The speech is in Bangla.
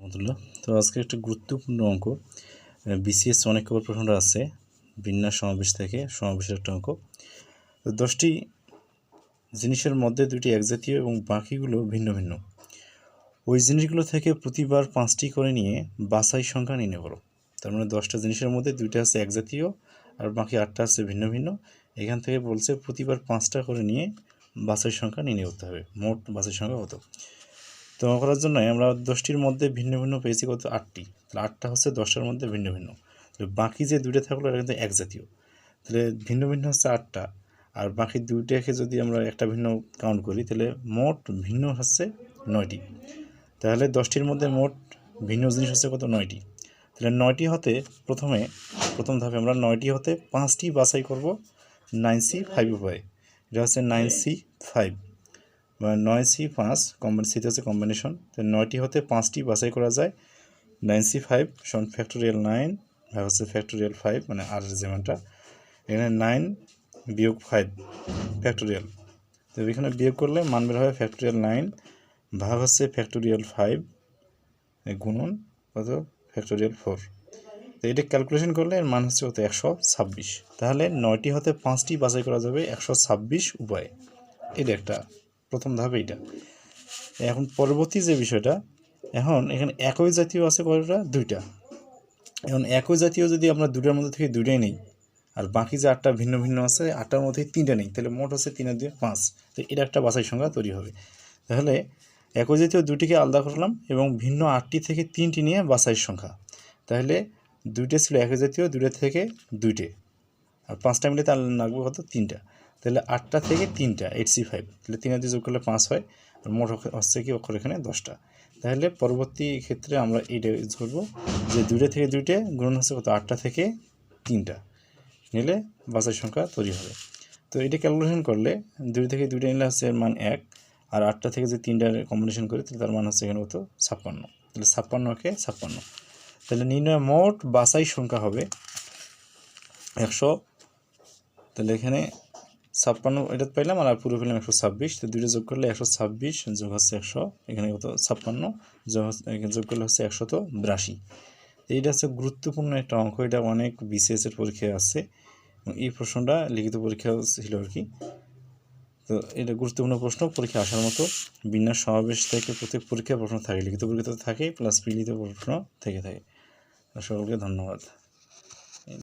রহমতুল্লাহ। তো আজকে একটা গুরুত্বপূর্ণ অঙ্ক, বিসিএস অনেক কবার প্রশ্নটা আছে বিন্যাস সমাবেশ থেকে, সমাবেশের একটা অঙ্ক। তো 10টি জিনিসের মধ্যে 2টি একজাতীয় এবং বাকিগুলো ভিন্ন ভিন্ন। ওই জিনিসগুলো থেকে প্রতিবার 5টি করে নিয়ে বাছাই সংখ্যা নির্ণয় করো। তার মানে 10টা জিনিসের মধ্যে 2টা আছে একজাতীয় আর বাকি 8টা আছে ভিন্ন ভিন্ন। এখান থেকে বলছে প্রতিবার 5টা করে নিয়ে বাছাই সংখ্যা নির্ণয় করতে হবে। মোট বাছাই সংখ্যা কত? তো করার জন্য আমরা 10টির মধ্যে ভিন্ন ভিন্ন পেয়েছি কত? 8টি। তাহলে 8টা হচ্ছে 10টার মধ্যে ভিন্ন ভিন্ন। তাহলে বাকি যে 2টা থাকলো এটা কিন্তু একজাতীয়। তাহলে ভিন্ন ভিন্ন হচ্ছে 8টা, আর বাকি 2টাকে যদি আমরা একটা ভিন্ন কাউন্ট করি তাহলে মোট ভিন্ন হচ্ছে 9টি। তাহলে 10টির মধ্যে মোট ভিন্ন জিনিস হচ্ছে কত? 9টি। তাহলে 9টি হতে প্রথম ধাপে আমরা 9টি হতে 5টি বাছাই করব 9C5 উপায়ে। এটা হচ্ছে 9C5 বা 9C5 সিতে হচ্ছে কম্বিনেশন। তো 9টি হতে 5টি বাছাই করা যায়। 9C5 সমান ফ্যাক্টোরিয়াল 9 ভাগ হচ্ছে ফ্যাক্টোরিয়াল 5, মানে আর যেমনটা এখানে 9 বিয়োগ 5 ফ্যাক্টোরিয়াল। তো এখানে বিয়োগ করলে মান বের হবে ফ্যাক্টোরিয়াল 9 ভাগ হচ্ছে ফ্যাক্টোরিয়াল 5 গুণন কত? ফ্যাক্টোরিয়াল 4। তো এটা ক্যালকুলেশন করলে এর মান হচ্ছে কত? 126। তাহলে 9টি হতে 5টি বাছাই করা যাবে 126 উপায়ে। এটা একটা প্রথম ধাপে এটা। এখন পরবর্তী যে বিষয়টা, এখন এখানে একই জাতীয় আছে কয়টা? 2টা। এখন একই জাতীয় যদি আমরা 2টার মধ্যে থেকে 2টাই নেই, আর বাকি যে 8টা ভিন্ন ভিন্ন আছে 8টার মধ্যে 3টা নেই, তাহলে মোট হচ্ছে 3 আর 2 5। তো এটা একটা বাছাই সংখ্যা তৈরি হবে। তাহলে একই জাতীয় 2টিকে আলাদা করলাম এবং ভিন্ন 8টি থেকে 3টি নিয়ে বাছাইয়ের সংখ্যা। তাহলে 2টে ছিল একই জাতীয়, 2টা থেকে 2টে, আর 5টা মিলে তার লাগবে কত? 3টা। তাহলে 8টা থেকে 3টা 8C5, তাহলে 3 আর 2 যোগ করলে 5 হয়, আর মোট হচ্ছে কি অক্ষর এখানে 10টা। তাহলে পরবর্তী ক্ষেত্রে আমরা এইটা ইউজ করবো যে 2টা থেকে 2টে গুণন হচ্ছে কত? 8টা থেকে 3টা নিলে বাছাই সংখ্যা তৈরি হবে। তো এটা ক্যালকুলেশন করলে 2 থেকে 2টা নিলে হচ্ছে মান 1, আর 8টা থেকে যে 3টার কম্বিনেশন করি তাহলে তার মান হচ্ছে এখানে কত? 56। তাহলে 56কে 56। তাহলে নির্ণয় মোট বাছাই সংখ্যা হবে 100। তাহলে এখানে 56 এটা পাইলাম, আর পুরো পেলাম 126। তো 2টা যোগ করলে 126 যোগ হচ্ছে 100, এখানে কত? 56 যোগ করলে হচ্ছে 182। এইটা হচ্ছে গুরুত্বপূর্ণ একটা অঙ্ক। এটা অনেক বিসিএসের পরীক্ষায় আছে, এই প্রশ্নটা লিখিত পরীক্ষাও ছিল আর কি। তো এটা গুরুত্বপূর্ণ প্রশ্ন, পরীক্ষা আসার মতো। বিন্যাস সমাবেশ থেকে প্রত্যেক পরীক্ষায় প্রশ্ন থাকে, লিখিত পরীক্ষা থাকে প্লাস লিখিত প্রশ্ন থেকে থাকে। সকলকে ধন্যবাদ।